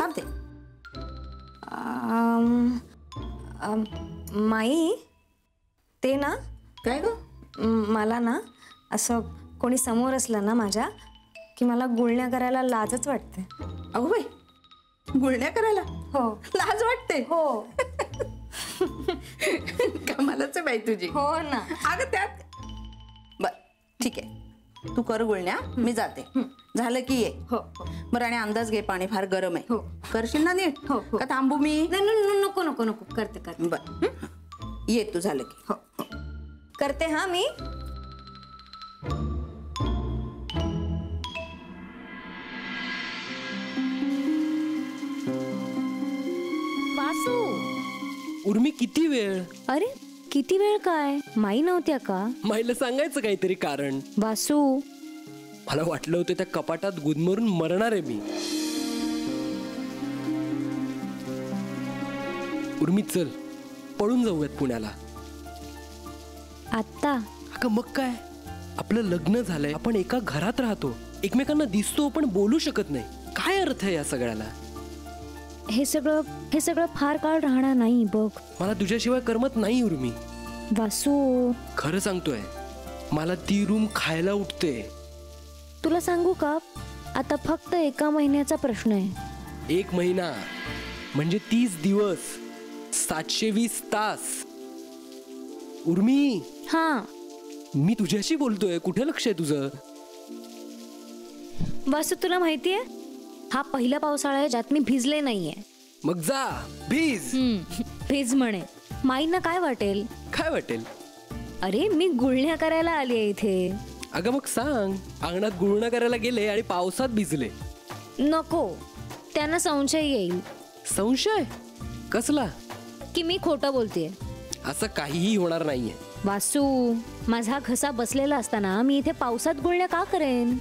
थांबते. माई ते ना काय ग? मला ना असं कोणी समोर असलं ना माझ्या की मला गुळण्या करायला लाजच वाटते. अगो बाई, गुळण्या करायला हो लाज वाटते? हो. कमालच आहे बाई तुझी. हो ना. अगं त्यात बर ठीक आहे, तू कर गुळण्या, मी जाते. झालं की ये. हो. बरं, आणि अंदाज घे, पाणी फार गरम आहे. हो. करशील ना नीट? हो. का थांबू मी? नाही नको नको नको, करते करते. बर ये, तू झालं की. हो हो करते हा मी. वासू. उर्मी किती वेळ? अरे किती वेळ काय? माई नव्हत्या का? माईला सांगायचं काहीतरी कारण. वासू, मला वाटलं होतं त्या कपाटात गुदमरून मरणार आहे मी. उर्मी चल, पळून जाऊयात पुण्याला. आत्ता? अगं मग काय, आपलं लग्न झालंय, आपण एका घरात राहतो, एकमेकांना दिसतो पण बोलू शकत नाही. काय अर्थ आहे या सगळ्याला? हे सगळं फार काळ राहणार नाही बघ. मला तुझ्याशिवाय करमत नाही उर्मी. वासू, खरं सांगतोय, मला ती रूम खायला उठते. तुला सांगू का, आता फक्त एका महिन्याचा प्रश्न आहे. 1 महिना म्हणजे 30 दिवस, 720 तास. उर्मी, हा मी तुझ्याशी बोलतोय, कुठे लक्ष आहे तुझं? वासू, तुला माहितीये, हा पहिला पावसाळा आहे ज्यात मी भिजले नाहीये. मग जा भिज. भिज म्हणे. माईंना काय वाटेल? काय वाटेल? अरे मी गुळण्या करायला आली आहे इथे. अगं मग सांग, अंगणात गुळण्या करायला गेले आणि पावसात भिजले. नको, त्यांना संशय येईल. संशय कसला? की मी खोटं बोलतेय. असं काहीही होणार नाहीये. वासू, माझा घसा बसलेला असताना मी इथे पावसात गुळण्या का करेन?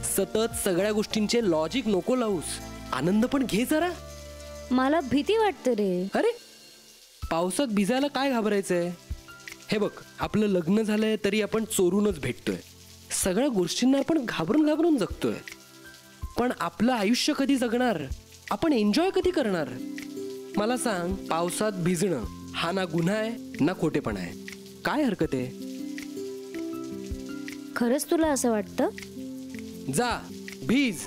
सतत सगळ्या गोष्टींचे लॉजिक नको लावूस, आनंद पण घे जरा. मला भीती वाटते रे. अरे पावसात भिजायला काय घाबरायचंय? हे बघ, आपलं लग्न झालंय तरी आपण चोरूनच भेटतोय, सगळ्या गोष्टींना आपण घाबरून घाबरून जगतोय. पण आपलं आयुष्य कधी जगणार? आपण एन्जॉय कधी करणार? मला सांग, पावसात भिजणं हा ना गुन्हा आहे ना खोटेपणा आहे. काय हरकत आहे? खरंच तुला असं वाटतं? जा भीज.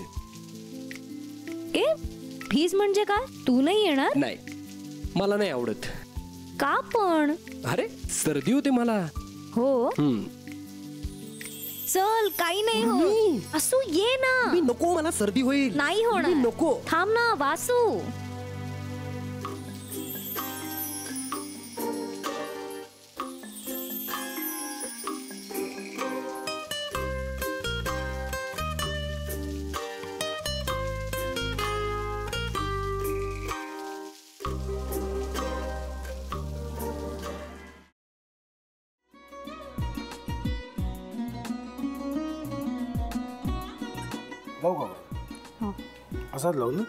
ए, भीज म्हणजे काय? तू नाही येणार? नाही, मला नाही आवडत. का पण? अरे सर्दी होते मला. हो, चल, काही नाही हो. असू ये ना. मी नको, मला सर्दी होईल. नाही होणार. मी नको. थांब ना वासू. लावू का? असाच लावू ना.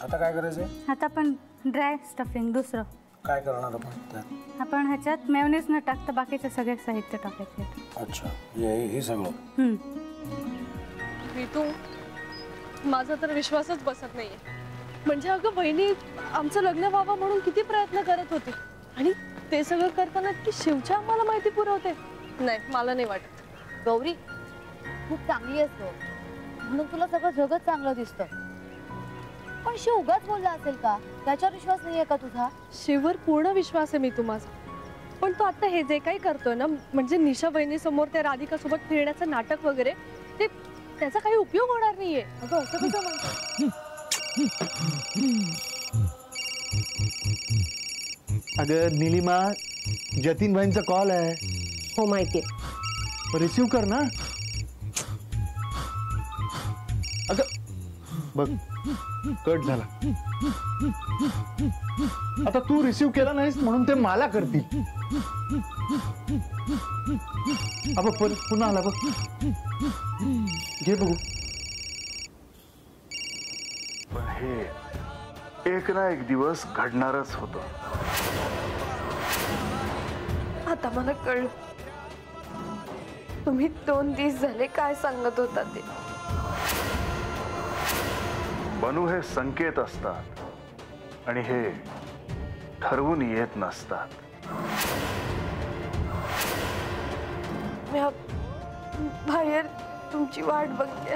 आता काय करायचंय? आता आपण ड्राय स्टफिंग दुसरं काय करणार आपण त्यात? आपण ह्याच्यात मेयोनीज न टाकता बाकीचे सगळे साहित्य टाकायचे. अच्छा, हे सगळं. ऋतू, माझा तर विश्वासच बसत नाहीये. म्हणजे अगं बहिणी आमचं लग्न व्हावं म्हणून किती प्रयत्न करत होती, आणि ते सगळं करताना की शिवच्या आम्हाला माहिती पुरवते. नाही, मला नाही वाटत. गौरी, खूप चांगली आहेस गं, म्हणून तुला सगळं जगत चांगलं दिसतं. पण शिव उगाच बोलला असेल का? त्याच्यावर विश्वास नाहीये का तुझा? शिववर पूर्ण विश्वास आहे मी माझा. पण तो आता हे जे काही करतोय ना, म्हणजे निशा बहिणी समोर त्या राधिका सोबत फिरण्याचं नाटक वगैरे, ते त्याचा काही उपयोग होणार नाहीये. अगं असं कसं म्हणतो? अगं नीलिमा, जतीन भाईंचा कॉल आहे. हो माहितीये. रिसीव्ह कर ना. अगं बघ, कट झाला. आता तू रिसीव्ह केला नाहीस म्हणून ते मला करतील. अब पुन्हा आला बघ, घे बघू. हे एक ना एक दिवस घडणारच होतं. आता मला कळलं तुम्ही 2 दिवस झाले काय सांगत होता ते. बनू हे संकेत असतात आणि हे ठरवून येत नसतात. मी बाहेर तुमची वाट बघते.